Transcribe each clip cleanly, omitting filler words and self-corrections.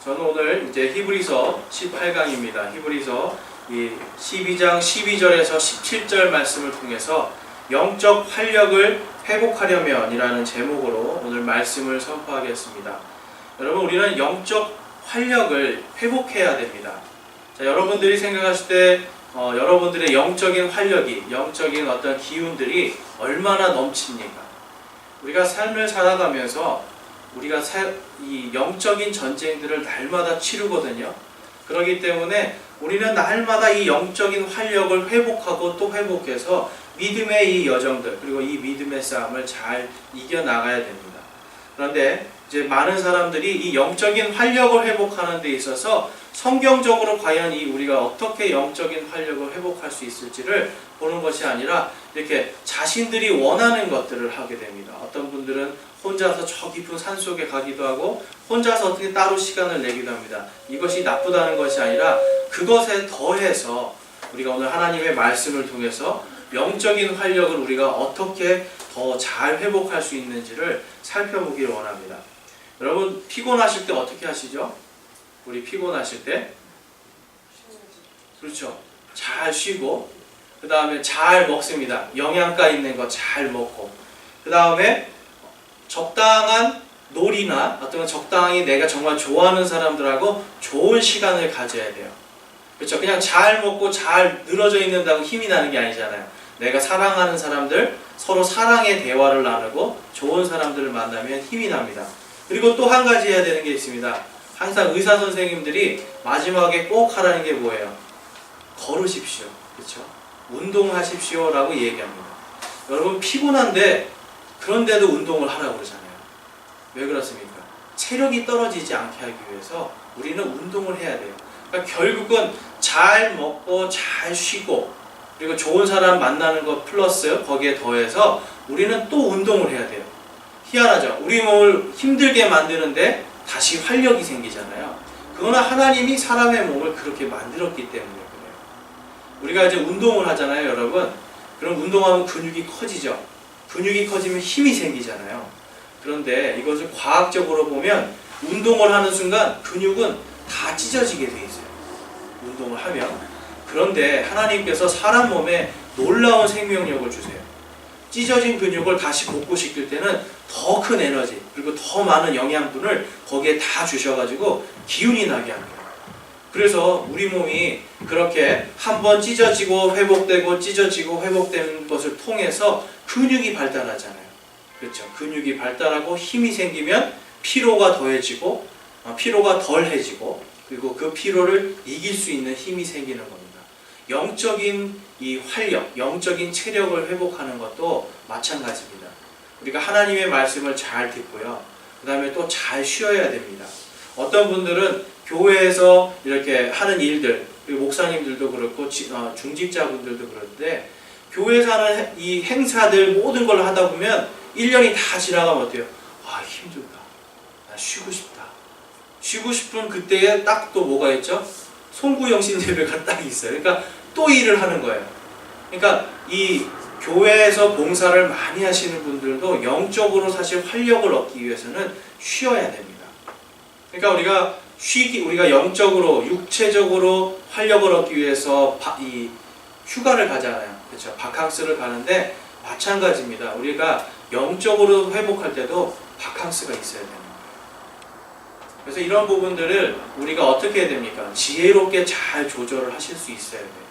저는 오늘 이제 히브리서 18강입니다. 히브리서 이 12장 12절에서 17절 말씀을 통해서 영적 활력을 회복하려면이라는 제목으로 오늘 말씀을 선포하겠습니다. 여러분, 우리는 영적 활력을 회복해야 됩니다. 자, 여러분들이 생각하실 때 여러분들의 영적인 활력이, 영적인 어떤 기운들이 얼마나 넘칩니까? 우리가 삶을 살아가면서 우리가 이 영적인 전쟁들을 날마다 치르거든요. 그렇기 때문에 우리는 날마다 이 영적인 활력을 회복하고 또 회복해서 믿음의 이 여정들, 그리고 이 믿음의 싸움을 잘 이겨나가야 됩니다. 그런데 이제 많은 사람들이 이 영적인 활력을 회복하는 데 있어서 성경적으로 과연 우리가 어떻게 영적인 활력을 회복할 수 있을지를 보는 것이 아니라 이렇게 자신들이 원하는 것들을 하게 됩니다. 어떤 분들은 혼자서 저 깊은 산속에 가기도 하고 혼자서 어떻게 따로 시간을 내기도 합니다. 이것이 나쁘다는 것이 아니라 그것에 더해서 우리가 오늘 하나님의 말씀을 통해서 영적인 활력을 우리가 어떻게 더 잘 회복할 수 있는지를 살펴보기를 원합니다. 여러분, 피곤하실 때 어떻게 하시죠? 우리 피곤하실 때, 그렇죠, 잘 쉬고, 그 다음에 잘 먹습니다. 영양가 있는 거 잘 먹고, 그 다음에 적당한 놀이나 어떤 적당히 내가 정말 좋아하는 사람들하고 좋은 시간을 가져야 돼요. 그렇죠? 그냥 잘 먹고 잘 늘어져 있는다고 힘이 나는 게 아니잖아요. 내가 사랑하는 사람들, 서로 사랑의 대화를 나누고 좋은 사람들을 만나면 힘이 납니다. 그리고 또 한 가지 해야 되는 게 있습니다. 항상 의사 선생님들이 마지막에 꼭 하라는 게 뭐예요? 걸으십시오. 그렇죠? 운동하십시오 라고 얘기합니다. 여러분, 피곤한데 그런데도 운동을 하라고 그러잖아요. 왜 그렇습니까? 체력이 떨어지지 않게 하기 위해서 우리는 운동을 해야 돼요. 그러니까 결국은 잘 먹고 잘 쉬고 그리고 좋은 사람 만나는 것 플러스 거기에 더해서 우리는 또 운동을 해야 돼요. 희한하죠? 우리 몸을 힘들게 만드는데 다시 활력이 생기잖아요. 그거는 하나님이 사람의 몸을 그렇게 만들었기 때문에 그래요. 우리가 이제 운동을 하잖아요, 여러분. 그럼 운동하면 근육이 커지죠. 근육이 커지면 힘이 생기잖아요. 그런데 이것을 과학적으로 보면 운동을 하는 순간 근육은 다 찢어지게 돼 있어요. 운동을 하면. 그런데 하나님께서 사람 몸에 놀라운 생명력을 주세요. 찢어진 근육을 다시 복구시킬 때는 더 큰 에너지, 그리고 더 많은 영양분을 거기에 다 주셔가지고 기운이 나게 합니다. 그래서 우리 몸이 그렇게 한번 찢어지고 회복되고 찢어지고 회복되는 것을 통해서 근육이 발달하잖아요. 그렇죠? 근육이 발달하고 힘이 생기면 피로가 더해지고 피로가 덜해지고 그리고 그 피로를 이길 수 있는 힘이 생기는 겁니다. 영적인 이 활력, 영적인 체력을 회복하는 것도 마찬가지입니다. 우리가 하나님의 말씀을 잘 듣고요. 그 다음에 또 잘 쉬어야 됩니다. 어떤 분들은 교회에서 이렇게 하는 일들, 그리고 목사님들도 그렇고 중직자분들도 그런데 교회에서 하는 이 행사들 모든 걸 하다 보면 1년이 다 지나가면 어때요? 아, 힘들다. 나 쉬고 싶다. 쉬고 싶은 그때에 딱 또 뭐가 있죠? 송구영신 예배가 딱 있어요. 그러니까 또 일을 하는 거예요. 그러니까 이 교회에서 봉사를 많이 하시는 분들도 영적으로 사실 활력을 얻기 위해서는 쉬어야 됩니다. 그러니까 우리가 영적으로, 육체적으로 활력을 얻기 위해서 이 휴가를 가잖아요. 그렇죠? 바캉스를 가는데 마찬가지입니다. 우리가 영적으로 회복할 때도 바캉스가 있어야 됩니다. 그래서 이런 부분들을 우리가 어떻게 해야 됩니까? 지혜롭게 잘 조절을 하실 수 있어야 돼요.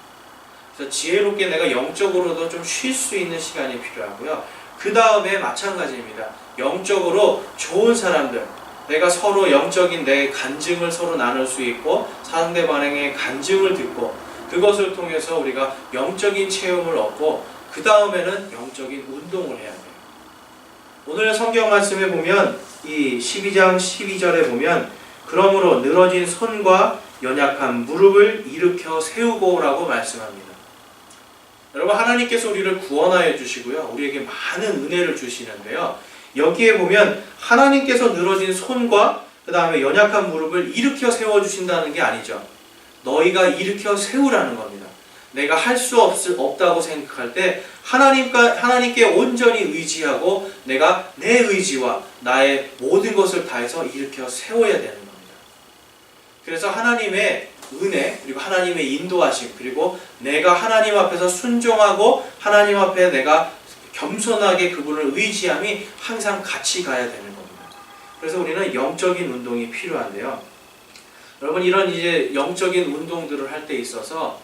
그래서 지혜롭게 내가 영적으로도 좀 쉴 수 있는 시간이 필요하고요. 그 다음에 마찬가지입니다. 영적으로 좋은 사람들, 내가 서로 영적인 내 간증을 서로 나눌 수 있고 상대방의 간증을 듣고 그것을 통해서 우리가 영적인 체험을 얻고 그 다음에는 영적인 운동을 해야 돼요. 오늘 성경 말씀에 보면 이 12장 12절에 보면 그러므로 늘어진 손과 연약한 무릎을 일으켜 세우고 라고 말씀합니다. 여러분, 하나님께서 우리를 구원하여 주시고요. 우리에게 많은 은혜를 주시는데요. 여기에 보면 하나님께서 늘어진 손과 그 다음에 연약한 무릎을 일으켜 세워주신다는 게 아니죠. 너희가 일으켜 세우라는 겁니다. 내가 할 수 없다고 생각할 때 하나님께 온전히 의지하고 내가 내 의지와 나의 모든 것을 다해서 일으켜 세워야 되는 겁니다. 그래서 하나님의 은혜, 그리고 하나님의 인도하심, 그리고 내가 하나님 앞에서 순종하고 하나님 앞에 내가 겸손하게 그분을 의지함이 항상 같이 가야 되는 겁니다. 그래서 우리는 영적인 운동이 필요한데요. 여러분, 이런 이제 영적인 운동들을 할 때 있어서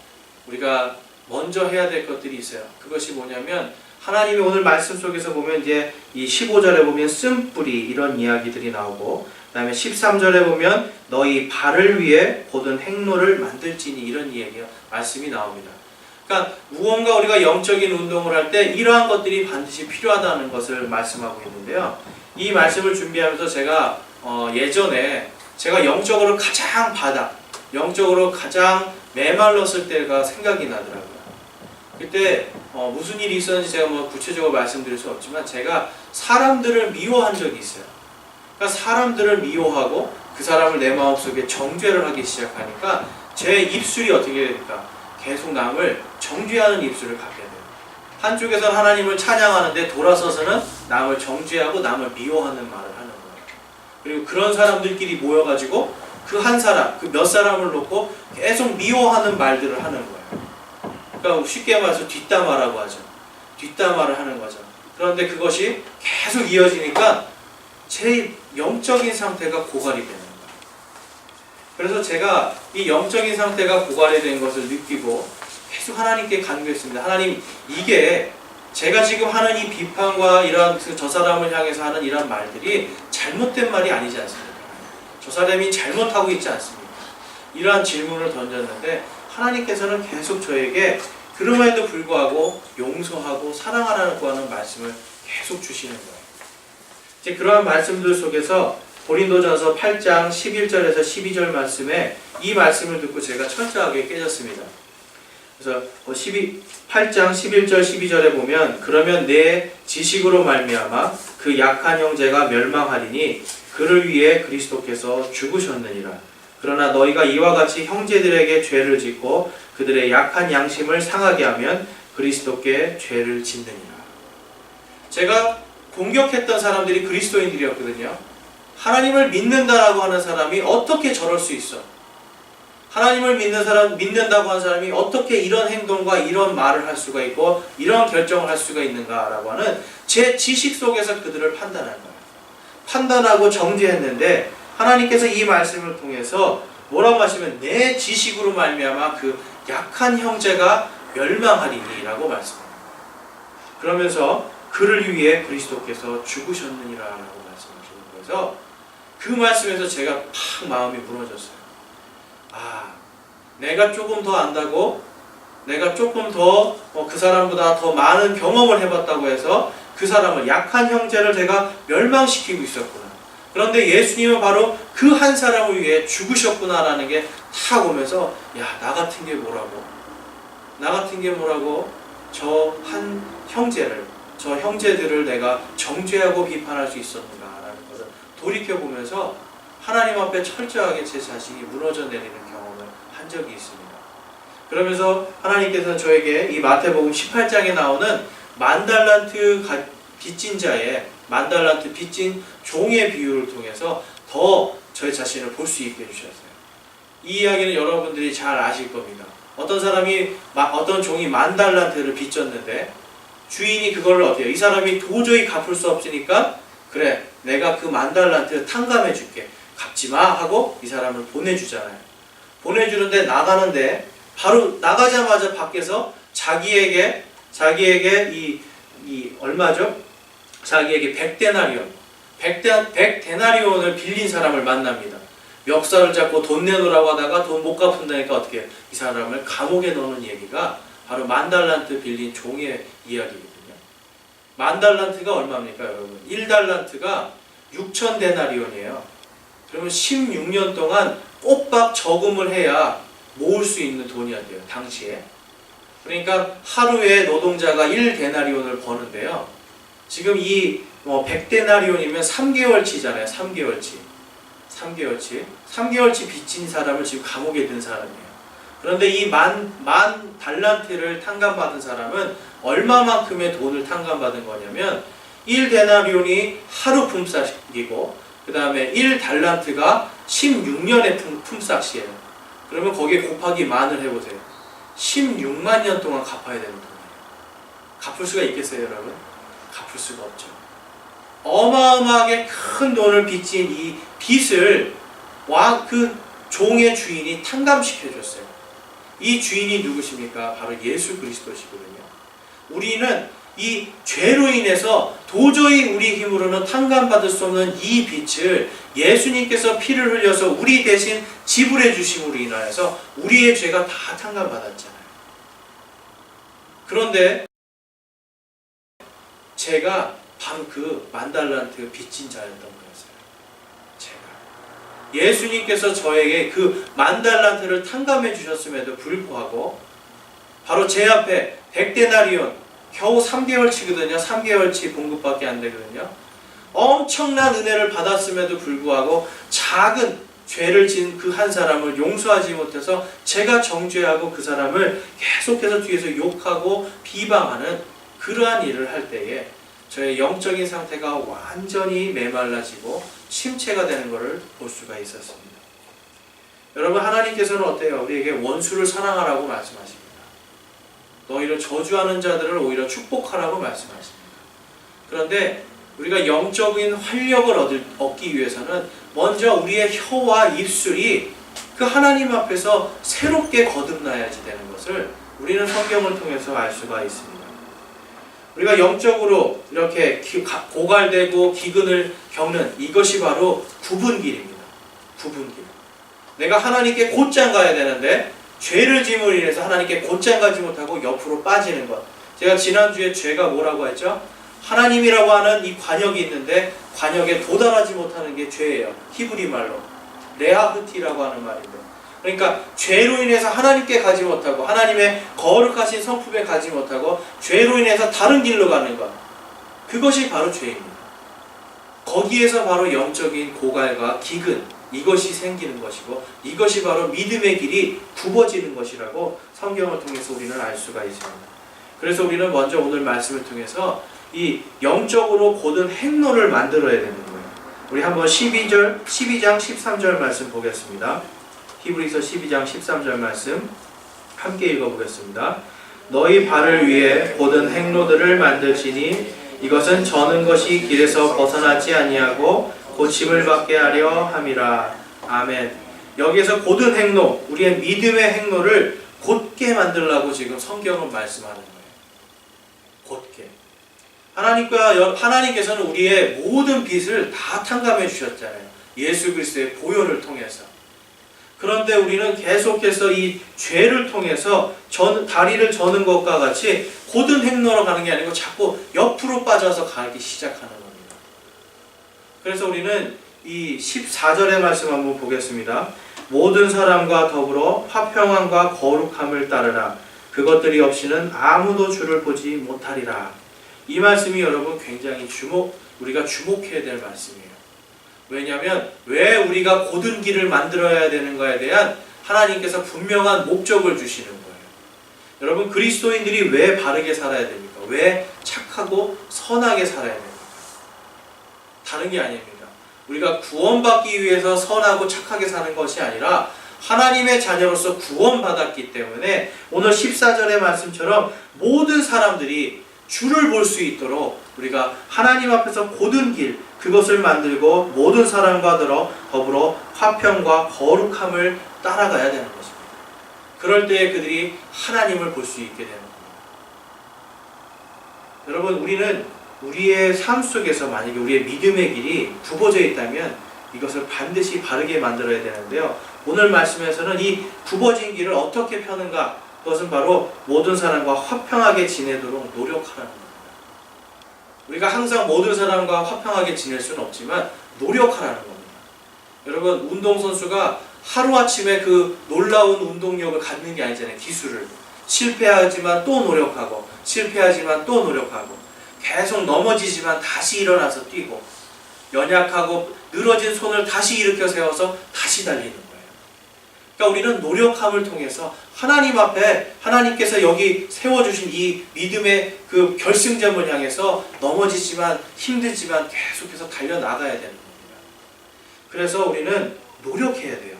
우리가 먼저 해야 될 것들이 있어요. 그것이 뭐냐면, 하나님이 오늘 말씀 속에서 보면 이제 이 15절에 보면 쓴뿌리 이런 이야기들이 나오고, 그 다음에 13절에 보면 너희 발을 위해 고든 행로를 만들지니 이런 이야기가 말씀이 나옵니다. 그러니까 무언가 우리가 영적인 운동을 할 때 이러한 것들이 반드시 필요하다는 것을 말씀하고 있는데요. 이 말씀을 준비하면서 제가 예전에 제가 영적으로 가장 영적으로 가장 메말랐을 때가 생각이 나더라고요. 그때 무슨 일이 있었는지 제가 뭐 구체적으로 말씀드릴 수 없지만, 제가 사람들을 미워한 적이 있어요. 그러니까 사람들을 미워하고 그 사람을 내 마음속에 정죄를 하기 시작하니까 제 입술이 어떻게 됩니까? 계속 남을 정죄하는 입술을 갖게 돼요. 한쪽에서는 하나님을 찬양하는데 돌아서서는 남을 정죄하고 남을 미워하는 말을 하는 거예요. 그리고 그런 사람들끼리 모여가지고 그 한 사람, 그 몇 사람을 놓고 계속 미워하는 말들을 하는 거예요. 그러니까 쉽게 말해서 뒷담화라고 하죠. 뒷담화를 하는 거죠. 그런데 그것이 계속 이어지니까 제 영적인 상태가 고갈이 되는 거예요. 그래서 제가 이 영적인 상태가 고갈이 된 것을 느끼고 계속 하나님께 간구했습니다. 하나님, 이게 제가 지금 하는 이 비판과 이런 저 사람을 향해서 하는 이런 말들이 잘못된 말이 아니지 않습니까? 저 사람이 잘못하고 있지 않습니까? 이러한 질문을 던졌는데 하나님께서는 계속 저에게 그럼에도 불구하고 용서하고 사랑하라고 하는 말씀을 계속 주시는 거예요. 이제 그러한 말씀들 속에서 고린도전서 8장 11절에서 12절 말씀에 이 말씀을 듣고 제가 철저하게 깨졌습니다. 그래서 8장 11절 12절에 보면, 그러면 내 지식으로 말미암아 그 약한 형제가 멸망하리니 그를 위해 그리스도께서 죽으셨느니라. 그러나 너희가 이와 같이 형제들에게 죄를 짓고 그들의 약한 양심을 상하게 하면 그리스도께 죄를 짓느니라. 제가 공격했던 사람들이 그리스도인들이었거든요. 하나님을 믿는다라고 하는 사람이 어떻게 저럴 수 있어? 하나님을 믿는다고 하는 사람이 어떻게 이런 행동과 이런 말을 할 수가 있고 이런 결정을 할 수가 있는가라고 하는 제 지식 속에서 그들을 판단한 거예요. 판단하고 정죄했는데 하나님께서 이 말씀을 통해서 뭐라고 하시면, 내 지식으로 말미암아 그 약한 형제가 멸망하리니 라고 말씀합니다. 그러면서 그를 위해 그리스도께서 죽으셨느니라 라고 말씀하시는 거여서 그 말씀에서 제가 팍 마음이 무너졌어요. 내가 조금 더 안다고, 내가 조금 더 그 사람보다 더 많은 경험을 해봤다고 해서 그 사람을, 약한 형제를 제가 멸망시키고 있었구나. 그런데 예수님은 바로 그 한 사람을 위해 죽으셨구나라는 게 탁 오면서, 나 같은 게 뭐라고? 나 같은 게 뭐라고? 저 한 형제를, 저 형제들을 내가 정죄하고 비판할 수 있었는가라는 것을 돌이켜보면서 하나님 앞에 철저하게 제 자신이 무너져 내리는 경험을 한 적이 있습니다. 그러면서 하나님께서는 저에게 이 마태복음 18장에 나오는 만달란트 빚진 자의, 만달란트 빚진 종의 비유를 통해서 더 저의 자신을 볼 수 있게 해주셨어요. 이 이야기는 여러분들이 잘 아실 겁니다. 어떤 종이 만달란트를 빚졌는데 주인이 그걸 어때요? 이 사람이 도저히 갚을 수 없으니까, 그래, 내가 그 만달란트를 탕감해 줄게, 갚지 마 하고 이 사람을 보내주잖아요. 보내주는데 나가는데 바로 나가자마자 밖에서 자기에게 이 얼마죠? 자기에게 100데나리온을 빌린 사람을 만납니다. 멱살을 잡고 돈 내놓으라고 하다가 돈 못 갚는다니까 어떻게 해요? 이 사람을 감옥에 넣는 얘기가 바로 만달란트 빌린 종의 이야기거든요. 만달란트가 얼마입니까, 여러분? 1달란트가 6,000데나리온이에요. 그러면 16년 동안 꼬박 저금을 해야 모을 수 있는 돈이었대요, 당시에. 그러니까 하루에 노동자가 1데나리온을 버는데요. 지금 이 100데나리온이면 3개월치잖아요. 3개월치 빚진 사람을 지금 감옥에 든 사람이에요. 그런데 이 만 달란트를 탕감받은 사람은 얼마만큼의 돈을 탕감받은 거냐면, 1데나리온이 하루 품삯이고 그 다음에 1달란트가 16년의 품삯이에요. 그러면 거기에 곱하기 만을 해보세요. 16만 년 동안 갚아야 되는 돈이에요. 갚을 수가 있겠어요, 여러분? 갚을 수가 없죠. 어마어마하게 큰 돈을 빚진 이 빚을 그 종의 주인이 탕감시켜줬어요. 이 주인이 누구십니까? 바로 예수 그리스도시거든요. 우리는 이 죄로 인해서 도저히 우리 힘으로는 탕감받을 수 없는 이 빚을 예수님께서 피를 흘려서 우리 대신 지불해 주심으로 인하여서 우리의 죄가 다 탕감받았잖아요. 그런데 제가 바로 그 10,000달란트 빚진 자였던 거였어요. 제가. 예수님께서 저에게 그 10,000달란트를 탕감해 주셨음에도 불구하고 바로 제 앞에 100데나리온, 겨우 3개월치거든요. 3개월치 봉급밖에 안 되거든요. 엄청난 은혜를 받았음에도 불구하고 작은 죄를 지은 그 한 사람을 용서하지 못해서 제가 정죄하고 그 사람을 계속해서 뒤에서 욕하고 비방하는 그러한 일을 할 때에 저의 영적인 상태가 완전히 메말라지고 침체가 되는 것을 볼 수가 있었습니다. 여러분, 하나님께서는 어때요? 우리에게 원수를 사랑하라고 말씀하십니다. 너희를 저주하는 자들을 오히려 축복하라고 말씀하십니다. 그런데 우리가 영적인 활력을 얻기 위해서는 먼저 우리의 혀와 입술이 그 하나님 앞에서 새롭게 거듭나야지 되는 것을 우리는 성경을 통해서 알 수가 있습니다. 우리가 영적으로 이렇게 고갈되고 기근을 겪는 이것이 바로 구분길입니다. 구분길. 내가 하나님께 곧장 가야 되는데 죄를 지음으로 인해서 하나님께 곧장 가지 못하고 옆으로 빠지는 것. 제가 지난주에 죄가 뭐라고 했죠? 하나님이라고 하는 이 관역이 있는데 관역에 도달하지 못하는 게 죄예요. 히브리 말로 레하흐티라고 하는 말인데, 그러니까 죄로 인해서 하나님께 가지 못하고 하나님의 거룩하신 성품에 가지 못하고 죄로 인해서 다른 길로 가는 것, 그것이 바로 죄입니다. 거기에서 바로 영적인 고갈과 기근, 이것이 생기는 것이고 이것이 바로 믿음의 길이 굽어지는 것이라고 성경을 통해서 우리는 알 수가 있습니다. 그래서 우리는 먼저 오늘 말씀을 통해서 이 영적으로 고든 행로를 만들어야 되는 거예요. 우리 한번 12장 13절 말씀 보겠습니다. 히브리서 12장 13절 말씀 함께 읽어보겠습니다. 너희 발을 위해 고든 행로들을 만드시니 이것은 저는 것이 길에서 벗어나지 아니하고 고침을 받게 하려 함이라. 아멘. 여기에서 고든 행로, 우리의 믿음의 행로를 곧게 만들라고 지금 성경은 말씀하는 거예요. 곧게. 하나님께서는 우리의 모든 빚을 다 탕감해 주셨잖아요. 예수 그리스도의 보혈을 통해서. 그런데 우리는 계속해서 이 죄를 통해서 다리를 저는 것과 같이 고든 행로로 가는 게 아니고 자꾸 옆으로 빠져서 가기 시작하는 겁니다. 그래서 우리는 이 14절의 말씀 한번 보겠습니다. 모든 사람과 더불어 화평함과 거룩함을 따르라. 그것들이 없이는 아무도 주를 보지 못하리라. 이 말씀이 여러분 굉장히 우리가 주목해야 될 말씀이에요. 왜냐하면 왜 우리가 고든 길을 만들어야 되는가에 대한 하나님께서 분명한 목적을 주시는 거예요. 여러분, 그리스도인들이 왜 바르게 살아야 됩니까? 왜 착하고 선하게 살아야 됩니까? 다른 게 아닙니다. 우리가 구원받기 위해서 선하고 착하게 사는 것이 아니라 하나님의 자녀로서 구원받았기 때문에 오늘 14절의 말씀처럼 모든 사람들이 주를 볼 수 있도록 우리가 하나님 앞에서 고든 길, 그것을 만들고 모든 사람과 더불어 화평과 거룩함을 따라가야 되는 것입니다. 그럴 때에 그들이 하나님을 볼 수 있게 되는 겁니다. 여러분, 우리는 우리의 삶 속에서 만약에 우리의 믿음의 길이 굽어져 있다면 이것을 반드시 바르게 만들어야 되는데요. 오늘 말씀에서는 이 굽어진 길을 어떻게 펴는가? 그것은 바로 모든 사람과 화평하게 지내도록 노력하라는 겁니다. 우리가 항상 모든 사람과 화평하게 지낼 수는 없지만 노력하라는 겁니다. 여러분, 운동선수가 하루아침에 그 놀라운 운동력을 갖는 게 아니잖아요. 기술을. 실패하지만 또 노력하고 실패하지만 또 노력하고 계속 넘어지지만 다시 일어나서 뛰고 연약하고 늘어진 손을 다시 일으켜 세워서 다시 달리는 거예요. 그러니까 우리는 노력함을 통해서 하나님 앞에 하나님께서 여기 세워주신 이 믿음의 그 결승점을 향해서 넘어지지만 힘들지만 계속해서 달려나가야 되는 겁니다. 그래서 우리는 노력해야 돼요.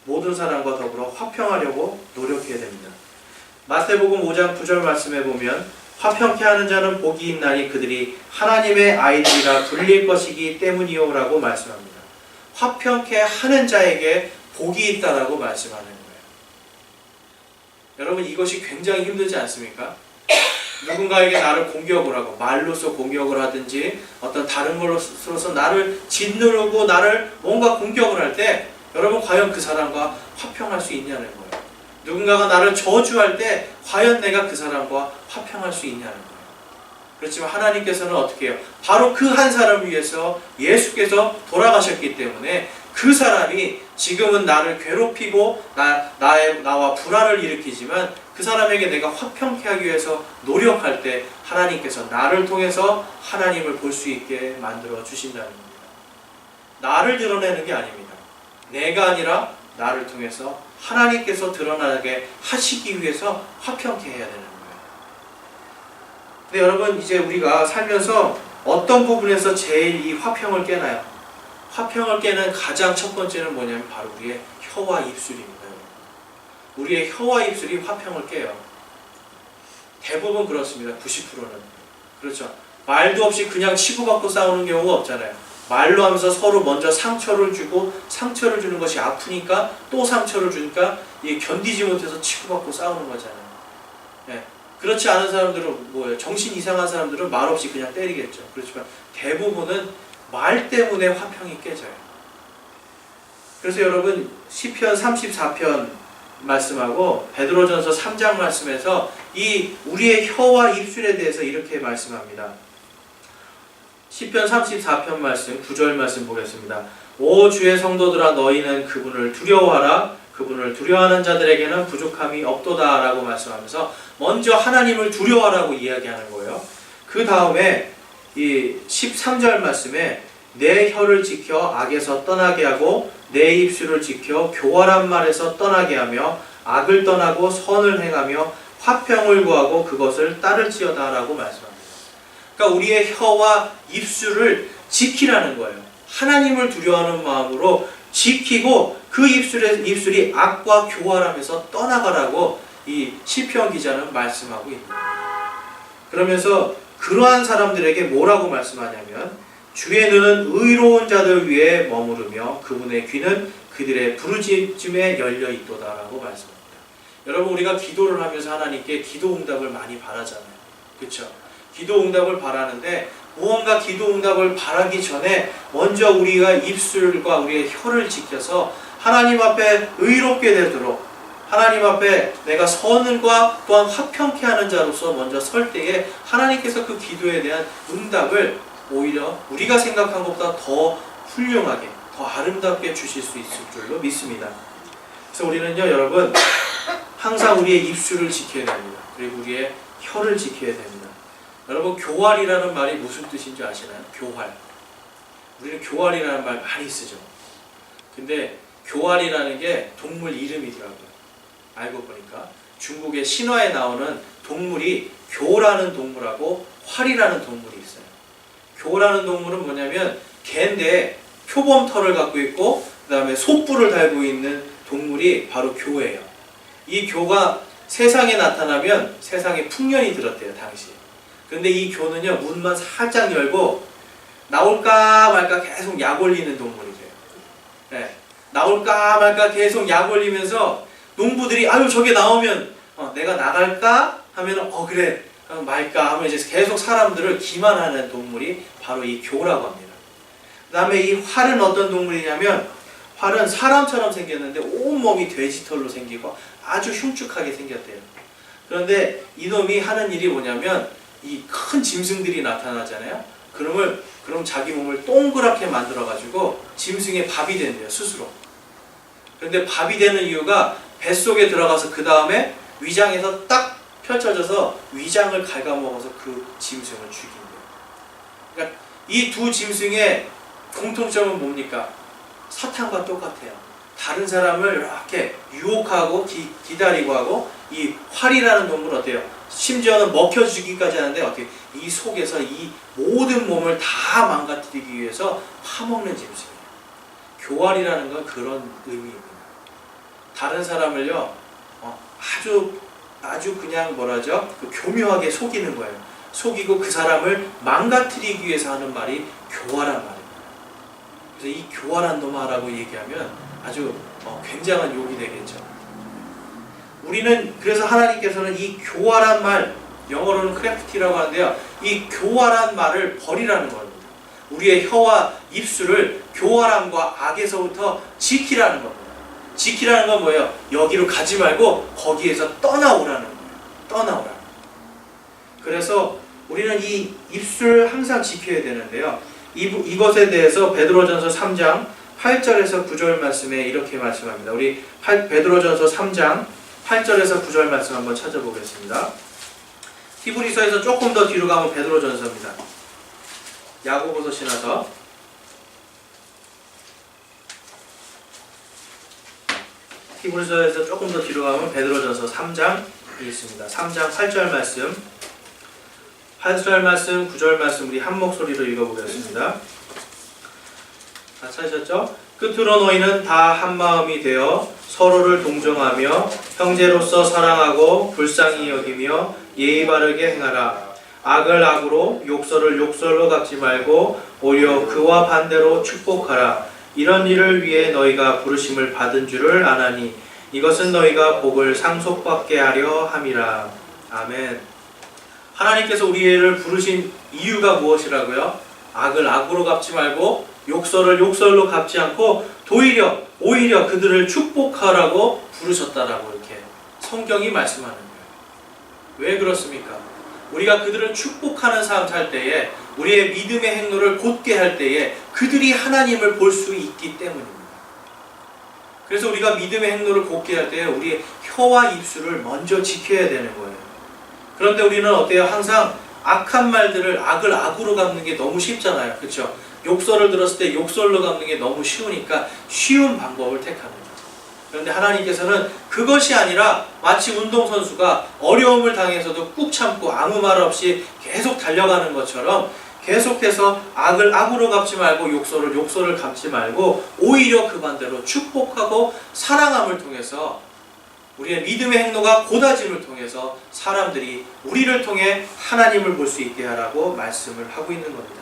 모든 사람과 더불어 화평하려고 노력해야 됩니다. 마태복음 5장 9절 말씀에 보면 화평케 하는 자는 복이 있나니 그들이 하나님의 아이들이라 불릴 것이기 때문이요 라고 말씀합니다. 화평케 하는 자에게 복이 있다라고 말씀하는 거예요. 여러분, 이것이 굉장히 힘들지 않습니까? 누군가에게 나를 공격을 하고 말로써 공격을 하든지 어떤 다른 걸로서 나를 짓누르고 나를 뭔가 공격을 할 때 여러분, 과연 그 사람과 화평할 수 있냐는 거예요. 누군가가 나를 저주할 때 과연 내가 그 사람과 화평할 수 있냐는 거예요. 그렇지만 하나님께서는 어떻게 해요? 바로 그 한 사람을 위해서 예수께서 돌아가셨기 때문에 그 사람이 지금은 나를 괴롭히고 나와 불화를 일으키지만 그 사람에게 내가 화평케 하기 위해서 노력할 때 하나님께서 나를 통해서 하나님을 볼 수 있게 만들어 주신다는 겁니다. 나를 드러내는 게 아닙니다. 내가 아니라 나를 통해서 하나님께서 드러나게 하시기 위해서 화평케 해야 되는 거예요. 근데 여러분, 이제 우리가 살면서 어떤 부분에서 제일 이 화평을 깨나요? 화평을 깨는 가장 첫 번째는 뭐냐면 바로 우리의 혀와 입술입니다. 우리의 혀와 입술이 화평을 깨요. 대부분 그렇습니다. 90%는. 그렇죠. 말도 없이 그냥 치고받고 싸우는 경우가 없잖아요. 말로 하면서 서로 먼저 상처를 주고 상처를 주는 것이 아프니까 또 상처를 주니까 견디지 못해서 치고받고 싸우는 거잖아요. 네. 그렇지 않은 사람들은 뭐예요? 정신 이상한 사람들은 말 없이 그냥 때리겠죠. 그렇지만 대부분은 말 때문에 화평이 깨져요. 그래서 여러분, 시편 34편 말씀하고 베드로전서 3장 말씀에서 이 우리의 혀와 입술에 대해서 이렇게 말씀합니다. 시편 34편 말씀 9절 말씀 보겠습니다. 오 주의 성도들아, 너희는 그분을 두려워하라. 그분을 두려워하는 자들에게는 부족함이 없도다 라고 말씀하면서 먼저 하나님을 두려워하라고 이야기하는 거예요. 그 다음에 이 13절 말씀에 내 혀를 지켜 악에서 떠나게 하고 내 입술을 지켜 교활한 말에서 떠나게 하며 악을 떠나고 선을 행하며 화평을 구하고 그것을 따를지어다 라고 말씀합니다. 그러니까 우리의 혀와 입술을 지키라는 거예요. 하나님을 두려워하는 마음으로 지키고 그 입술이 악과 교활함에서 떠나가라고 이 시편 기자는 말씀하고 있습니다. 그러면서 그러한 사람들에게 뭐라고 말씀하냐면 주의 눈은 의로운 자들 위에 머무르며 그분의 귀는 그들의 부르짖음에 열려 있도다라고 말씀합니다. 여러분, 우리가 기도를 하면서 하나님께 기도 응답을 많이 바라잖아요. 그렇죠? 기도 응답을 바라는데 무언가 기도 응답을 바라기 전에 먼저 우리가 입술과 우리의 혀를 지켜서 하나님 앞에 의롭게 되도록 하나님 앞에 내가 선과 또한 화평케 하는 자로서 먼저 설 때에 하나님께서 그 기도에 대한 응답을 오히려 우리가 생각한 것보다 더 훌륭하게, 더 아름답게 주실 수 있을 줄로 믿습니다. 그래서 우리는요, 여러분, 항상 우리의 입술을 지켜야 됩니다. 그리고 우리의 혀를 지켜야 됩니다. 여러분, 교활이라는 말이 무슨 뜻인지 아시나요? 교활. 우리는 교활이라는 말 많이 쓰죠. 근데 교활이라는 게 동물 이름이더라고요. 알고 보니까 중국의 신화에 나오는 동물이 교라는 동물하고 활이라는 동물이 있어요. 교라는 동물은 뭐냐면 개인데 표범털을 갖고 있고 그 다음에 속불을 달고 있는 동물이 바로 교예요. 이 교가 세상에 나타나면 세상에 풍년이 들었대요, 당시에. 그런데 이 교는요, 문만 살짝 열고 나올까 말까 계속 약 올리는 동물이죠. 네. 나올까 말까 계속 약 올리면서 농부들이 아유 저게 나오면 내가 나갈까 하면 그래 말까 하면 이제 계속 사람들을 기만하는 동물이 바로 이 교라고 합니다. 그 다음에 이 활은 어떤 동물이냐면 활은 사람처럼 생겼는데 온몸이 돼지털로 생기고 아주 흉측하게 생겼대요. 그런데 이놈이 하는 일이 뭐냐면 이 큰 짐승들이 나타나잖아요. 그럼 자기 몸을 동그랗게 만들어가지고 짐승의 밥이 된대요, 스스로. 그런데 밥이 되는 이유가 뱃속에 들어가서 그 다음에 위장에서 딱 펼쳐져서 위장을 갉아먹어서 그 짐승을 죽인대요. 그러니까 이 두 짐승의 공통점은 뭡니까? 사탄과 똑같아요. 다른 사람을 이렇게 유혹하고 기다리고 하고 이 활이라는 동물 어때요? 심지어는 먹혀 죽이기까지 하는데 어떻게 이 속에서 이 모든 몸을 다 망가뜨리기 위해서 파먹는 짐승이에요. 교활이라는 건 그런 의미입니다. 다른 사람을요, 아주 그냥 뭐라죠? 교묘하게 속이는 거예요. 속이고 그 사람을 망가뜨리기 위해서 하는 말이 교활한 말입니다. 그래서 이 교활한 놈아라고 얘기하면 아주 굉장한 욕이 되겠죠. 우리는 그래서 하나님께서는 이 교활한 말, 영어로는 크래프티라고 하는데요, 이 교활한 말을 버리라는 겁니다. 우리의 혀와 입술을 교활함과 악에서부터 지키라는 겁니다. 지키라는 건 뭐예요? 여기로 가지 말고 거기에서 떠나오라는 거예요. 떠나오라. 그래서 우리는 이 입술 항상 지켜야 되는데요, 이것에 대해서 베드로전서 3장 8절에서 9절 말씀에 이렇게 말씀합니다. 우리 베드로전서 3장 8절에서 9절 말씀 한번 찾아보겠습니다. 히브리서에서 조금 더 뒤로 가면 베드로전서입니다. 야고보서 지나서 히브리서에서 조금 더 뒤로 가면 베드로전서 3장이 있습니다. 3장 8절 말씀, 8절 말씀, 9절 말씀 우리 한 목소리로 읽어보겠습니다. 다 찾으셨죠? 끝으로 너희는 다 한마음이 되어 서로를 동정하며 형제로서 사랑하고 불쌍히 여기며 예의 바르게 행하라. 악을 악으로 욕설을 욕설로 갚지 말고 오히려 그와 반대로 축복하라. 이런 일을 위해 너희가 부르심을 받은 줄을 아나니 이것은 너희가 복을 상속받게 하려 함이라. 아멘. 하나님께서 우리를 부르신 이유가 무엇이라고요? 악을 악으로 갚지 말고 욕설을 욕설로 갚지 않고 오히려 그들을 축복하라고 부르셨다라고 이렇게 성경이 말씀하는 거예요. 왜 그렇습니까? 우리가 그들을 축복하는 삶 살 때에, 우리의 믿음의 행로를 곧게 할 때에 그들이 하나님을 볼 수 있기 때문입니다. 그래서 우리가 믿음의 행로를 곧게 할 때에 우리의 혀와 입술을 먼저 지켜야 되는 거예요. 그런데 우리는 어때요? 항상 악한 말들을 악을 악으로 갚는 게 너무 쉽잖아요. 그렇죠? 욕설을 들었을 때 욕설로 갚는 게 너무 쉬우니까 쉬운 방법을 택합니다. 그런데 하나님께서는 그것이 아니라 마치 운동선수가 어려움을 당해서도 꾹 참고 아무 말 없이 계속 달려가는 것처럼 계속해서 악을 악으로 갚지 말고 욕설을 욕설을 갚지 말고 오히려 그 반대로 축복하고 사랑함을 통해서 우리의 믿음의 행로가 곧아짐을 통해서 사람들이 우리를 통해 하나님을 볼 수 있게 하라고 말씀을 하고 있는 겁니다.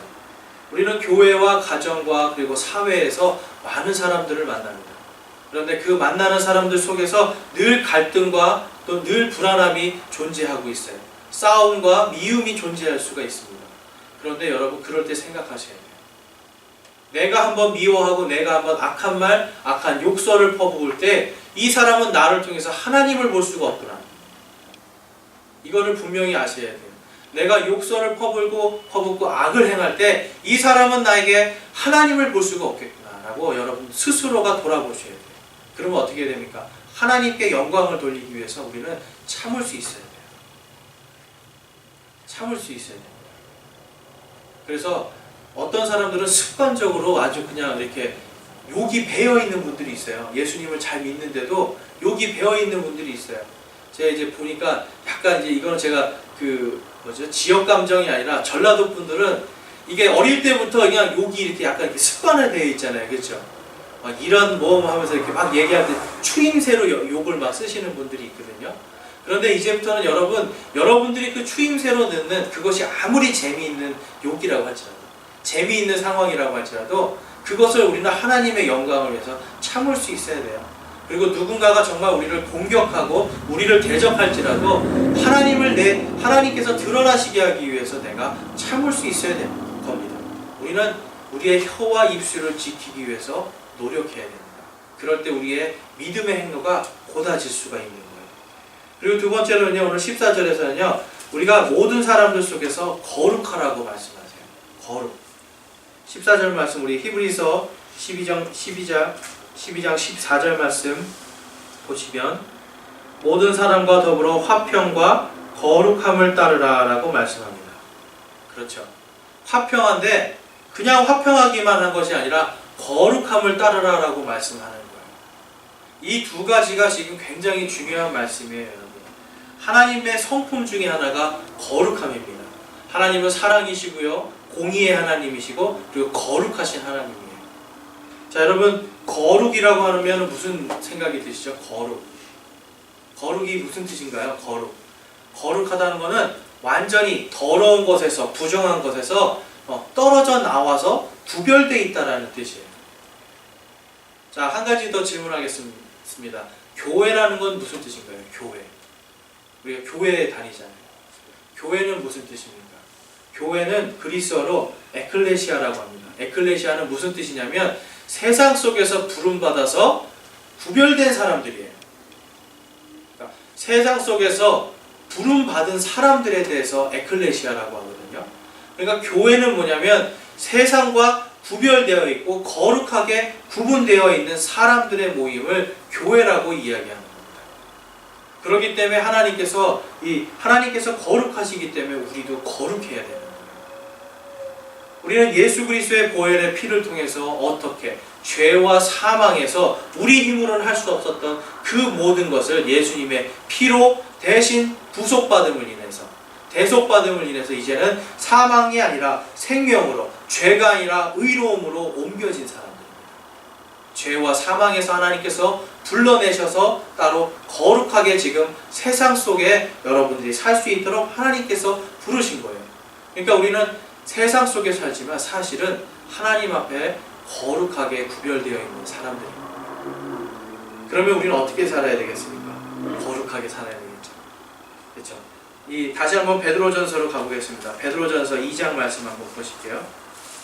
우리는 교회와 가정과 그리고 사회에서 많은 사람들을 만납니다. 그런데 그 만나는 사람들 속에서 늘 갈등과 또 늘 불안함이 존재하고 있어요. 싸움과 미움이 존재할 수가 있습니다. 그런데 여러분, 그럴 때 생각하셔야 돼요. 내가 한번 미워하고 내가 한번 악한 말, 악한 욕설을 퍼부을 때 이 사람은 나를 통해서 하나님을 볼 수가 없구나. 이거를 분명히 아셔야 돼요. 내가 욕설을 퍼붓고 악을 행할 때 이 사람은 나에게 하나님을 볼 수가 없겠구나 라고 여러분 스스로가 돌아보셔야 돼요. 그러면 어떻게 됩니까? 하나님께 영광을 돌리기 위해서 우리는 참을 수 있어야 돼요. 참을 수 있어야 돼요. 그래서 어떤 사람들은 습관적으로 아주 그냥 이렇게 욕이 배어있는 분들이 있어요. 예수님을 잘 믿는데도 욕이 배어있는 분들이 있어요. 제가 이제 보니까 약간 이제 이거는 제가 지역 감정이 아니라 전라도 분들은 이게 어릴 때부터 그냥 욕이 이렇게 약간 이렇게 습관화되어 있잖아요. 그렇죠? 막 이런 모험 하면서 이렇게 막 얘기할 때 추임새로 욕을 막 쓰시는 분들이 있거든요. 그런데 이제부터는 여러분들이 그 추임새로 넣는 그것이 아무리 재미있는 욕이라고 할지라도, 재미있는 상황이라고 할지라도 그것을 우리는 하나님의 영광을 위해서 참을 수 있어야 돼요. 그리고 누군가가 정말 우리를 공격하고 우리를 대적할지라도 하나님께서 드러나시게 하기 위해서 내가 참을 수 있어야 되는 겁니다. 우리는 우리의 혀와 입술을 지키기 위해서 노력해야 됩니다. 그럴 때 우리의 믿음의 행로가 곧아질 수가 있는 거예요. 그리고 두 번째로는요, 오늘 14절에서는요, 우리가 모든 사람들 속에서 거룩하라고 말씀하세요. 거룩. 14절 말씀, 우리 히브리서 12장 14절 말씀 보시면 모든 사람과 더불어 화평과 거룩함을 따르라 라고 말씀합니다. 그렇죠. 화평한데 그냥 화평하기만 한 것이 아니라 거룩함을 따르라 라고 말씀하는 거예요. 이 두 가지가 지금 굉장히 중요한 말씀이에요, 여러분. 하나님의 성품 중에 하나가 거룩함입니다. 하나님은 사랑이시고요, 공의의 하나님이시고, 그리고 거룩하신 하나님이에요. 자, 여러분, 거룩이라고 하면 무슨 생각이 드시죠? 거룩이 무슨 뜻인가요? 거룩하다는 것은 완전히 더러운 것에서, 부정한 것에서 떨어져 나와서 구별되어 있다는 뜻이에요. 자, 한 가지 더 질문하겠습니다. 교회라는 건 무슨 뜻인가요? 교회. 우리가 교회에 다니잖아요. 교회는 무슨 뜻입니까? 교회는 그리스어로 에클레시아라고 합니다. 에클레시아는 무슨 뜻이냐면 세상 속에서 부름받아서 구별된 사람들이에요. 그러니까 세상 속에서 부름받은 사람들에 대해서 에클레시아라고 하거든요. 그러니까 교회는 뭐냐면 세상과 구별되어 있고 거룩하게 구분되어 있는 사람들의 모임을 교회라고 이야기하는 겁니다. 그렇기 때문에 하나님께서 거룩하시기 때문에 우리도 거룩해야 되는 거예요. 우리는 예수 그리스도의 보혈의 피를 통해서 어떻게 죄와 사망에서 우리 힘으로는 할 수 없었던 그 모든 것을 예수님의 피로 대신 부속받음을 인해서, 대속받음을 인해서 이제는 사망이 아니라 생명으로, 죄가 아니라 의로움으로 옮겨진 사람들입니다. 죄와 사망에서 하나님께서 불러내셔서 따로 거룩하게 지금 세상 속에 여러분들이 살 수 있도록 하나님께서 부르신 거예요. 그러니까 우리는 세상 속에 살지만 사실은 하나님 앞에 거룩하게 구별되어 있는 사람들입니다. 그러면 우리는 어떻게 살아야 되겠습니까? 거룩하게 살아야 되겠죠. 그렇죠? 다시 한번 베드로전서로 가보겠습니다. 베드로전서 2장 말씀 한번 보실게요.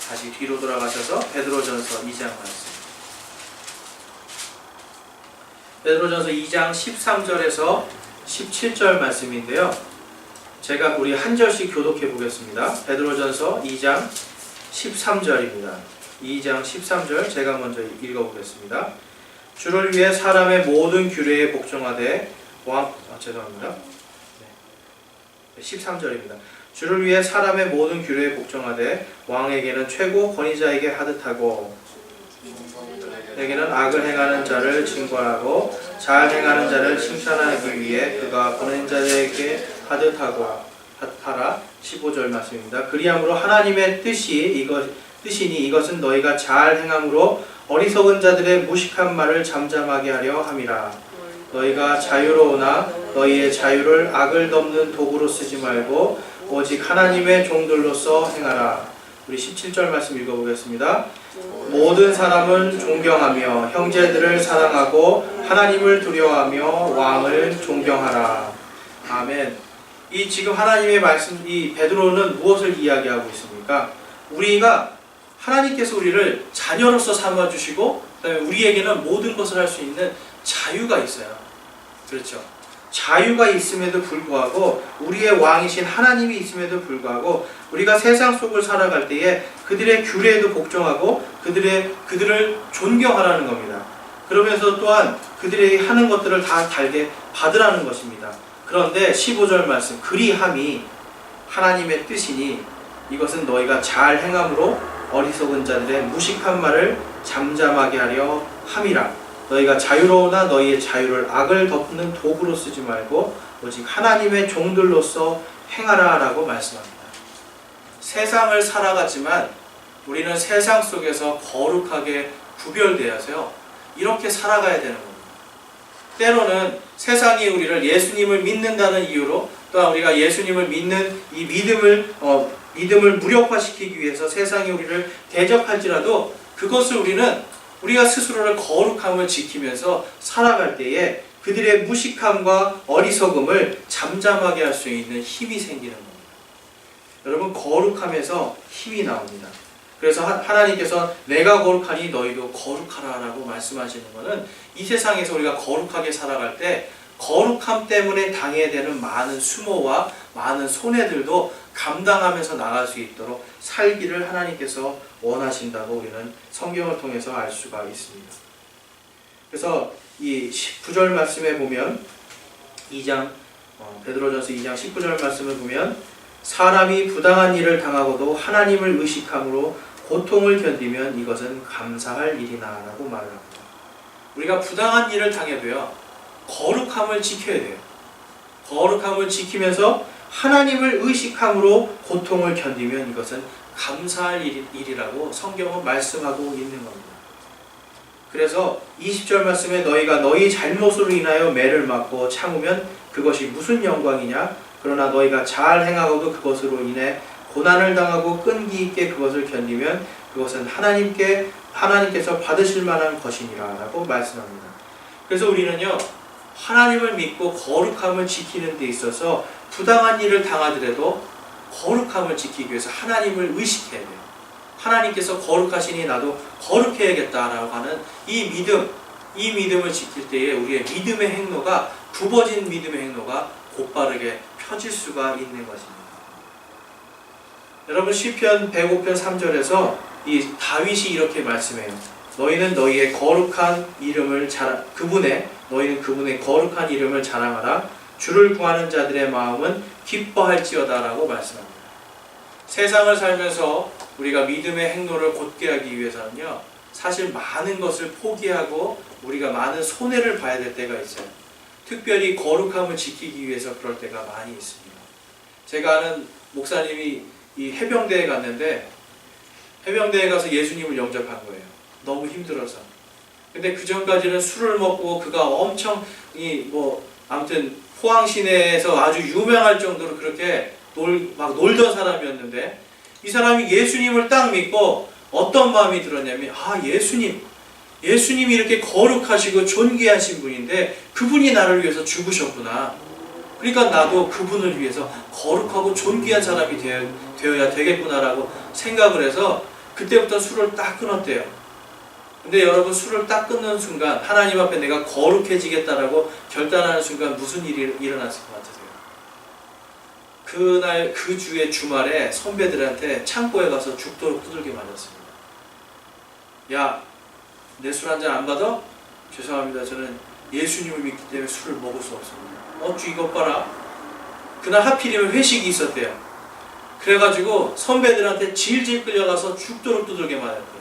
다시 뒤로 돌아가셔서 베드로전서 2장 말씀. 베드로전서 2장 13절에서 17절 말씀인데요. 제가 우리 한 절씩 교독해 보겠습니다. 베드로전서 2장 13절입니다. 2장 13절 제가 먼저 읽어보겠습니다. 주를 위해 사람의 모든 규례에 복종하되 죄송합니다. 13절입니다. 주를 위해 사람의 모든 규례에 복종하되 왕에게는 최고 권위자에게 하듯하고 에게는 악을 행하는 자를 징벌하고 잘 행하는 자를 칭찬하기 위해 그가 보낸 자에게 하듯하고 하라. 15절 말씀입니다. 그리함으로 하나님의 뜻이니 이것은 너희가 잘 행함으로 어리석은 자들의 무식한 말을 잠잠하게 하려 함이라. 너희가 자유로우나 너희의 자유를 악을 덮는 도구로 쓰지 말고 오직 하나님의 종들로서 행하라. 우리 17절 말씀 읽어보겠습니다. 모든 사람은 존경하며 형제들을 사랑하고 하나님을 두려워하며 왕을 존경하라. 아멘. 이 지금 하나님의 말씀, 이 베드로는 무엇을 이야기하고 있습니까? 우리가 하나님께서 우리를 자녀로서 삼아주시고 그다음에 우리에게는 모든 것을 할 수 있는 자유가 있어요. 그렇죠? 자유가 있음에도 불구하고 우리의 왕이신 하나님이 있음에도 불구하고 우리가 세상 속을 살아갈 때에 그들의 규례에도 복종하고 그들을 존경하라는 겁니다. 그러면서 또한 그들이 하는 것들을 다 달게 받으라는 것입니다. 그런데 15절 말씀 그리함이 하나님의 뜻이니 이것은 너희가 잘 행함으로 어리석은 자들의 무식한 말을 잠잠하게 하려 함이라. 너희가 자유로우나 너희의 자유를 악을 덮는 도구로 쓰지 말고 오직 하나님의 종들로서 행하라 라고 말씀합니다. 세상을 살아가지만 우리는 세상 속에서 거룩하게 구별되어서요 이렇게 살아가야 되는 겁니다. 때로는 세상이 우리를 예수님을 믿는다는 이유로 또한 우리가 예수님을 믿는 이 믿음을 무력화시키기 위해서 세상이 우리를 대적할지라도 그것을 우리가 스스로를 거룩함을 지키면서 살아갈 때에 그들의 무식함과 어리석음을 잠잠하게 할 수 있는 힘이 생기는 겁니다. 여러분 거룩함에서 힘이 나옵니다. 그래서 하나님께서 내가 거룩하니 너희도 거룩하라 라고 말씀하시는 것은 이 세상에서 우리가 거룩하게 살아갈 때 거룩함 때문에 당해야 되는 많은 수모와 많은 손해들도 감당하면서 나갈 수 있도록 살기를 하나님께서 원하신다고 우리는 성경을 통해서 알 수가 있습니다. 그래서 이 19절 말씀에 보면 베드로전서 2장 19절 말씀을 보면 사람이 부당한 일을 당하고도 하나님을 의식함으로 고통을 견디면 이것은 감사할 일이나 라고 말을 합니다. 우리가 부당한 일을 당해도요 거룩함을 지켜야 돼요. 거룩함을 지키면서 하나님을 의식함으로 고통을 견디면 이것은 감사할 일이라고 성경은 말씀하고 있는 겁니다. 그래서 20절 말씀에 너희가 너희 잘못으로 인하여 매를 맞고 참으면 그것이 무슨 영광이냐? 그러나 너희가 잘 행하고도 그것으로 인해 고난을 당하고 끈기 있게 그것을 견디면 그것은 하나님께서 받으실 만한 것이니라 라고 말씀합니다. 그래서 우리는요, 하나님을 믿고 거룩함을 지키는 데 있어서 부당한 일을 당하더라도 거룩함을 지키기 위해서 하나님을 의식해야 돼요. 하나님께서 거룩하시니 나도 거룩해야겠다라고 하는 이 믿음을 지킬 때에 우리의 믿음의 행로가, 굽어진 믿음의 행로가 곧바르게 펴질 수가 있는 것입니다. 여러분, 시편 105편 3절에서 이 다윗이 이렇게 말씀해요. 너희는 너희의 거룩한 이름을 너희는 그분의 거룩한 이름을 자랑하라. 주를 구하는 자들의 마음은 기뻐할지어다 라고 말씀합니다. 세상을 살면서 우리가 믿음의 행로를 곧게 하기 위해서는요, 사실 많은 것을 포기하고 우리가 많은 손해를 봐야 될 때가 있어요. 특별히 거룩함을 지키기 위해서 그럴 때가 많이 있습니다. 제가 아는 목사님이 이 해병대에 갔는데, 해병대에 가서 예수님을 영접한 거예요. 너무 힘들어서. 근데 그 전까지는 술을 먹고 그가 엄청 아무튼 포항 시내에서 아주 유명할 정도로 그렇게 막 놀던 사람이었는데, 이 사람이 예수님을 딱 믿고 어떤 마음이 들었냐면, 예수님이 이렇게 거룩하시고 존귀하신 분인데 그분이 나를 위해서 죽으셨구나. 그러니까 나도 그분을 위해서 거룩하고 존귀한 사람이 되어야 되겠구나라고 생각을 해서 그때부터 술을 딱 끊었대요. 근데 여러분, 술을 딱 끊는 순간, 하나님 앞에 내가 거룩해지겠다라고 결단하는 순간 무슨 일이 일어났을 것 같으세요? 그날 그 주의 주말에 선배들한테 창고에 가서 죽도록 두들겨 맞았습니다. 야, 내 술 한잔 안 받아? 죄송합니다. 저는 예수님을 믿기 때문에 술을 먹을 수 없습니다. 어쭈 이것 봐라. 그날 하필이면 회식이 있었대요. 그래가지고 선배들한테 질질 끌려가서 죽도록 두들겨 맞았대요.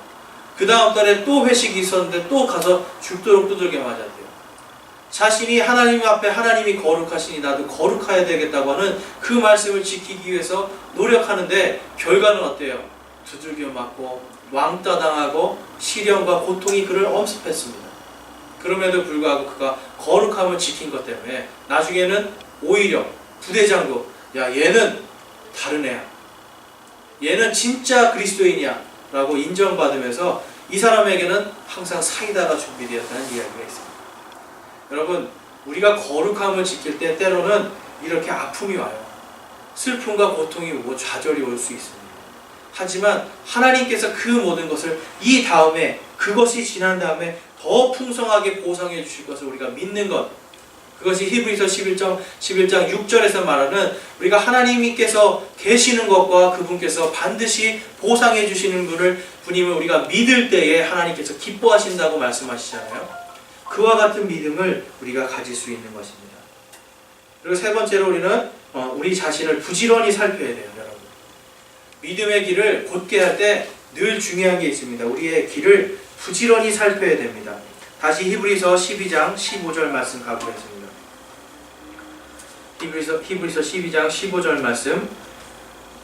그 다음 달에 또 회식이 있었는데 또 가서 죽도록 두들겨 맞았대요. 자신이 하나님 앞에 하나님이 거룩하시니 나도 거룩해야 되겠다고 하는 그 말씀을 지키기 위해서 노력하는데 결과는 어때요? 두들겨 맞고 왕따 당하고 시련과 고통이 그를 엄습했습니다. 그럼에도 불구하고 그가 거룩함을 지킨 것 때문에 나중에는 오히려 부대장도, 야, 얘는 다른 애야, 얘는 진짜 그리스도인이야 라고 인정받으면서 이 사람에게는 항상 사이다가 준비되었다는 이야기가 있습니다. 여러분, 우리가 거룩함을 지킬 때 때로는 이렇게 아픔이 와요. 슬픔과 고통이 오고 좌절이 올 수 있습니다. 하지만 하나님께서 그 모든 것을 그것이 지난 다음에 더 풍성하게 보상해 주실 것을 우리가 믿는 것, 그것이 히브리서 11장 6절에서 말하는 우리가 하나님께서 계시는 것과 그분께서 반드시 보상해 주시는 분임을 우리가 믿을 때에 하나님께서 기뻐하신다고 말씀하시잖아요. 그와 같은 믿음을 우리가 가질 수 있는 것입니다. 그리고 세 번째로 우리는 우리 자신을 부지런히 살펴야 돼요. 여러분, 믿음의 길을 곧게 할 때 늘 중요한 게 있습니다. 우리의 길을 부지런히 살펴야 됩니다. 다시 히브리서 12장 15절 말씀 가보겠습니다. 히브리서 12장 15절 말씀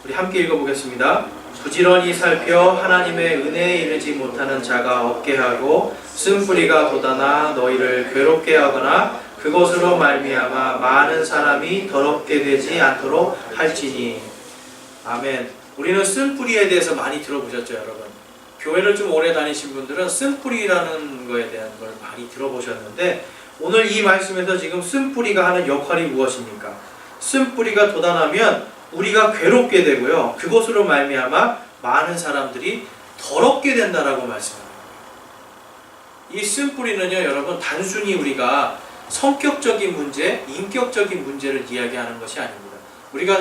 우리 함께 읽어보겠습니다. 부지런히 살펴 하나님의 은혜에 이르지 못하는 자가 없게 하고 쓴뿌리가 돋아나 너희를 괴롭게 하거나 그것으로 말미암아 많은 사람이 더럽게 되지 않도록 할지니. 아멘. 우리는 쓴뿌리에 대해서 많이 들어보셨죠, 여러분? 교회를 좀 오래 다니신 분들은 쓴뿌리라는 거에 대한 걸 많이 들어보셨는데, 오늘 이 말씀에서 지금 쓴뿌리가 하는 역할이 무엇입니까? 쓴뿌리가 돋아나면 우리가 괴롭게 되고요, 그것으로 말미암아 많은 사람들이 더럽게 된다라고 말씀합니다. 이 쓴뿌리는요, 여러분, 단순히 우리가 성격적인 문제, 인격적인 문제를 이야기하는 것이 아닙니다. 우리가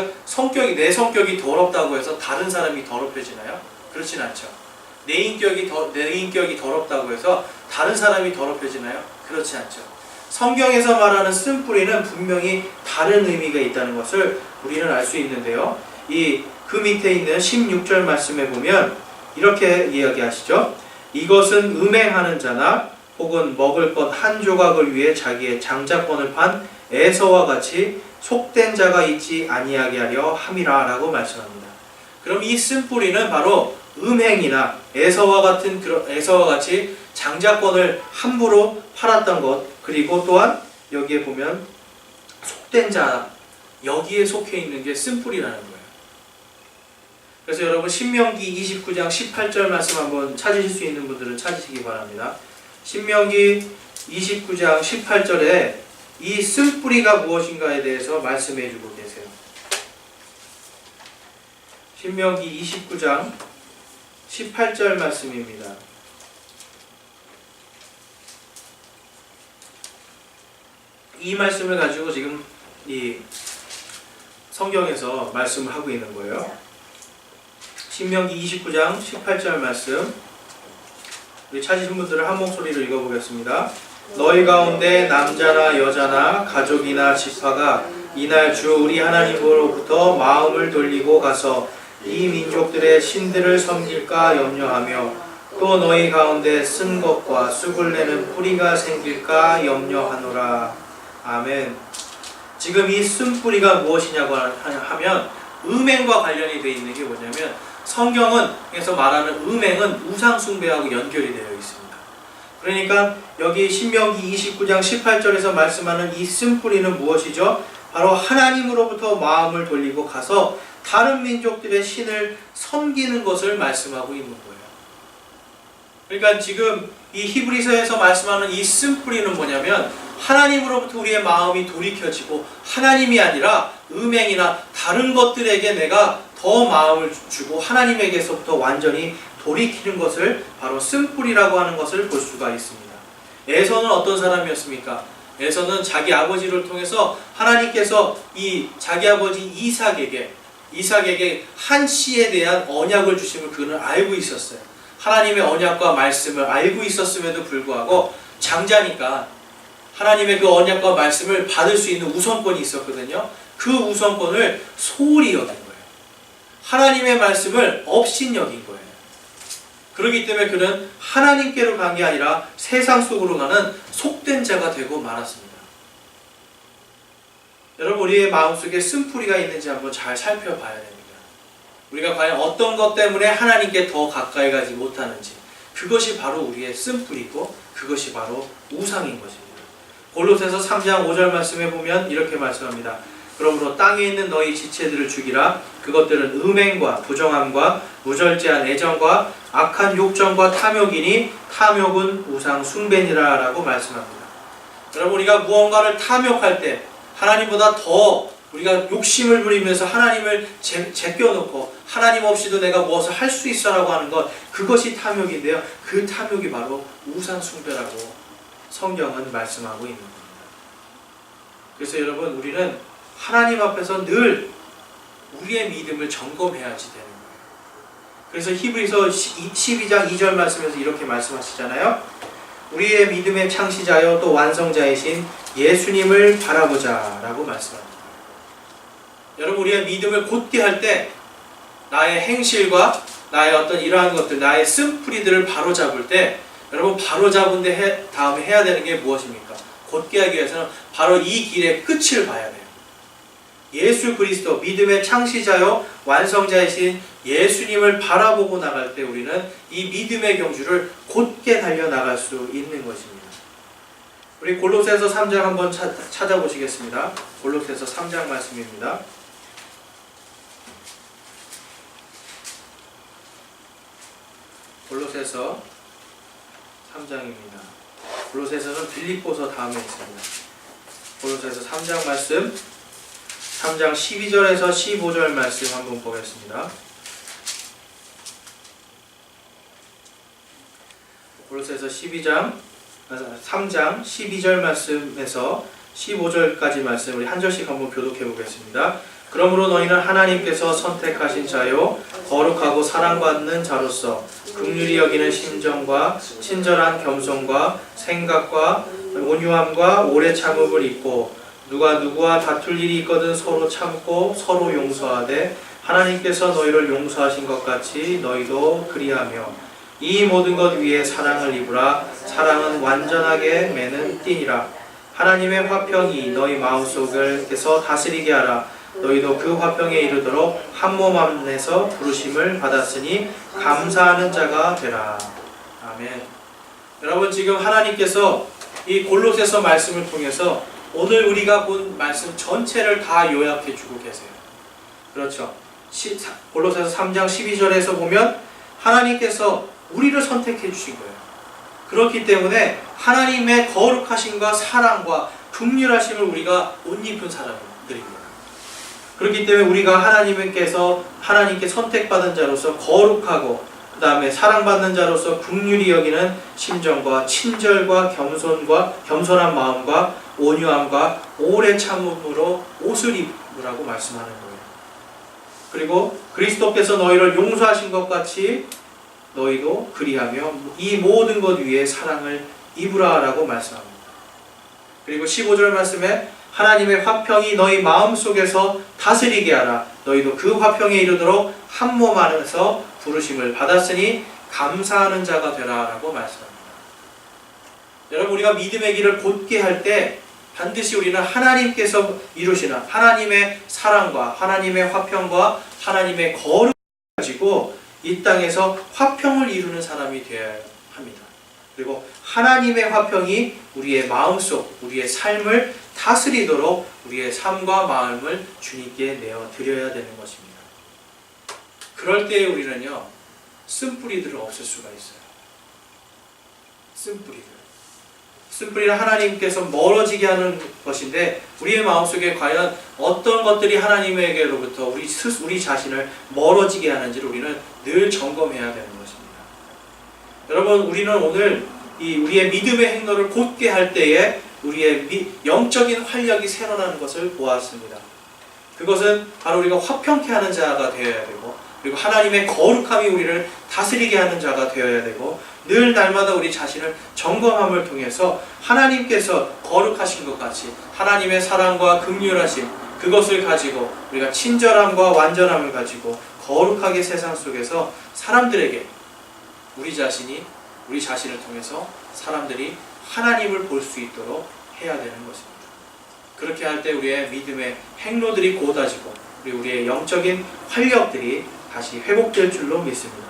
내 성격이 더럽다고 해서 다른 사람이 더럽혀지나요? 그렇진 않죠. 내 인격이 더럽다고 해서 다른 사람이 더럽혀지나요? 그렇지 않죠. 성경에서 말하는 쓴뿌리는 분명히 다른 의미가 있다는 것을 우리는 알 수 있는데요. 그 밑에 있는 16절 말씀에 보면 이렇게 이야기하시죠. 이것은 음행하는 자나 혹은 먹을 것 한 조각을 위해 자기의 장자권을 판 에서와 같이 속된 자가 있지 아니하게 하려 함이라 라고 말씀합니다. 그럼 이 쓴뿌리는 바로 음행이나 에서와 같이 장자권을 함부로 팔았던 것, 그리고 또한 여기에 보면 속된 자, 여기에 속해 있는 게 쓴뿌리라는 거예요. 그래서 여러분 신명기 29장 18절 말씀 한번 찾으실 수 있는 분들은 찾으시기 바랍니다. 신명기 29장 18절에 이 쓴뿌리가 무엇인가에 대해서 말씀해 주고 계세요. 신명기 29장 18절 말씀입니다. 이 말씀을 가지고 지금 이 성경에서 말씀을 하고 있는 거예요. 신명기 29장 18절 말씀, 우리 찾으신 분들은 한 목소리로 읽어보겠습니다. 너희 가운데 남자나 여자나 가족이나 지파가 이날 주 우리 하나님으로부터 마음을 돌리고 가서 이 민족들의 신들을 섬길까 염려하며 또 너희 가운데 쓴 것과 쑥을 내는 뿌리가 생길까 염려하노라. 아멘. 지금 이 쓴 뿌리가 무엇이냐고 하면 음행과 관련이 되어 있는 게 뭐냐면, 성경에서 말하는 음행은 우상 숭배하고 연결이 되어 있습니다. 그러니까 여기 신명기 29장 18절에서 말씀하는 이 쓴 뿌리는 무엇이죠? 바로 하나님으로부터 마음을 돌리고 가서 다른 민족들의 신을 섬기는 것을 말씀하고 있는 거예요. 그러니까 지금 이 히브리서에서 말씀하는 이 쓴 뿌리는 뭐냐면, 하나님으로부터 우리의 마음이 돌이켜지고 하나님이 아니라 음행이나 다른 것들에게 내가 더 마음을 주고 하나님에게서부터 완전히 돌이키는 것을 바로 쓴 뿌리라고 하는 것을 볼 수가 있습니다. 에서는 어떤 사람이었습니까? 에서는 자기 아버지를 통해서 하나님께서 이 자기 아버지 이삭에게 한 씨에 대한 언약을 주심을 그는 알고 있었어요. 하나님의 언약과 말씀을 알고 있었음에도 불구하고 장자니까 하나님의 그 언약과 말씀을 받을 수 있는 우선권이 있었거든요. 그 우선권을 소홀히 여긴 거예요. 하나님의 말씀을 업신여긴 거예요. 그렇기 때문에 그는 하나님께로 간 게 아니라 세상 속으로 가는 속된 자가 되고 말았습니다. 여러분, 우리의 마음속에 쓴뿌리가 있는지 한번 잘 살펴봐야 됩니다. 우리가 과연 어떤 것 때문에 하나님께 더 가까이 가지 못하는지, 그것이 바로 우리의 쓴뿌리고 그것이 바로 우상인 것입니다. 골로새서 3장 5절 말씀에 보면 이렇게 말씀합니다. 그러므로 땅에 있는 너희 지체들을 죽이라. 그것들은 음행과 부정함과 무절제한 애정과 악한 욕정과 탐욕이니 탐욕은 우상 숭배니라 라고 말씀합니다. 여러분, 우리가 무언가를 탐욕할 때 하나님보다 더 우리가 욕심을 부리면서 하나님을 제껴놓고 하나님 없이도 내가 무엇을 할 수 있어 라고 하는 것, 그것이 탐욕인데요. 그 탐욕이 바로 우상 숭배라고 성경은 말씀하고 있는 겁니다. 그래서 여러분, 우리는 하나님 앞에서 늘 우리의 믿음을 점검해야지 되는 거예요. 그래서 히브리서 12장 2절 말씀에서 이렇게 말씀하시잖아요. 우리의 믿음의 창시자여 또 완성자이신 예수님을 바라보자 라고 말씀합니다. 여러분, 우리의 믿음을 곧게 할 때 나의 행실과 나의 어떤 이러한 것들, 나의 쓴뿌리들을 바로잡을 때, 여러분, 바로잡은 다음에 해야 되는 게 무엇입니까? 곧게 하기 위해서는 바로 이 길의 끝을 봐야 돼요. 예수 그리스도, 믿음의 창시자요 완성자이신 예수님을 바라보고 나갈 때 우리는 이 믿음의 경주를 곧게 달려나갈 수 있는 것입니다. 우리 골로새서 3장 한번 찾아보시겠습니다. 골로새서 3장 말씀입니다. 골로새서 3장입니다. 골로새서는 빌립보서 다음에 있습니다. 골로새서 3장 말씀, 3장 12절에서 15절 말씀 한번 보겠습니다. 골로새서 3장 12절 말씀에서 15절까지 말씀 우리 한 절씩 한번 교독해 보겠습니다. 그러므로 너희는 하나님께서 선택하신 자요 거룩하고 사랑받는 자로서 긍휼히 여기는 심정과 친절한 겸손과 생각과 온유함과 오래 참음을 입고 누가 누구와 다툴 일이 있거든 서로 참고 서로 용서하되 하나님께서 너희를 용서하신 것 같이 너희도 그리하며 이 모든 것 위에 사랑을 입으라. 사랑은 완전하게 매는 띠니라. 하나님의 화평이 너희 마음속에서 다스리게 하라. 너희도 그 화평에 이르도록 한 몸 안에서 부르심을 받았으니 감사하는 자가 되라. 아멘. 여러분, 지금 하나님께서 이 골로새서 말씀을 통해서 오늘 우리가 본 말씀 전체를 다 요약해 주고 계세요. 그렇죠. 골로새서 3장 12절에서 보면 하나님께서 우리를 선택해 주신 거예요. 그렇기 때문에 하나님의 거룩하심과 사랑과 긍휼하심을 우리가 옷 입은 사람들입니다. 그렇기 때문에 우리가 하나님께 선택받은 자로서 거룩하고 그 다음에 사랑받는 자로서 긍휼히 여기는 심정과 친절과 겸손한 마음과 온유함과 오래 참음으로 옷을 입으라고 말씀하는 거예요. 그리고 그리스도께서 너희를 용서하신 것 같이 너희도 그리하며 이 모든 것 위에 사랑을 입으라라고 말씀합니다. 그리고 15절 말씀에 하나님의 화평이 너희 마음속에서 다스리게 하라. 너희도 그 화평에 이르도록 한 몸 안에서 부르심을 받았으니 감사하는 자가 되라라고 말씀합니다. 여러분, 우리가 믿음의 길을 곧게 할 때 반드시 우리는 하나님께서 이루시는 하나님의 사랑과 하나님의 화평과 하나님의 거룩을 가지고 이 땅에서 화평을 이루는 사람이 되어야 합니다. 그리고 하나님의 화평이 우리의 마음속, 우리의 삶을 다스리도록 우리의 삶과 마음을 주님께 내어 드려야 되는 것입니다. 그럴 때에 우리는요, 쓴뿌리들을 없앨 수가 있어요. 쓴뿌리는 하나님께서 멀어지게 하는 것인데 우리의 마음속에 과연 어떤 것들이 하나님에게로부터 우리 자신을 멀어지게 하는지를 우리는 늘 점검해야 되는 것입니다. 여러분, 우리는 오늘 우리의 믿음의 행로를 곧게 할 때에 우리의 영적인 활력이 새어나는 것을 보았습니다. 그것은 바로 우리가 화평케 하는 자가 되어야 되고, 그리고 하나님의 거룩함이 우리를 다스리게 하는 자가 되어야 되고, 늘 날마다 우리 자신을 점검함을 통해서 하나님께서 거룩하신 것 같이 하나님의 사랑과 긍휼하심, 그것을 가지고 우리가 친절함과 완전함을 가지고 거룩하게 세상 속에서 사람들에게 우리 자신을 통해서 사람들이 하나님을 볼 수 있도록 해야 되는 것입니다. 그렇게 할 때 우리의 믿음의 행로들이 곧아지고 우리의 영적인 활력들이 다시 회복될 줄로 믿습니다.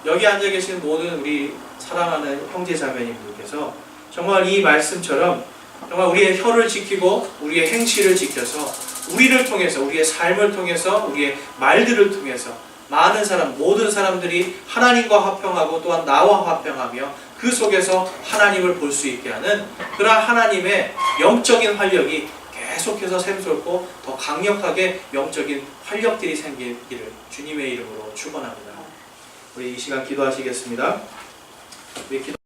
여기 앉아 계신 모든 우리 사랑하는 형제 자매님들께서 정말 이 말씀처럼 정말 우리의 혀를 지키고 우리의 행실을 지켜서 우리를 통해서, 우리의 삶을 통해서, 우리의 말들을 통해서 모든 사람들이 하나님과 화평하고 또한 나와 화평하며 그 속에서 하나님을 볼 수 있게 하는 그러한 하나님의 영적인 활력이 계속해서 샘솟고 더 강력하게 영적인 활력들이 생기기를 주님의 이름으로 축원합니다. 우리 이 시간 기도하시겠습니다. 우리 기도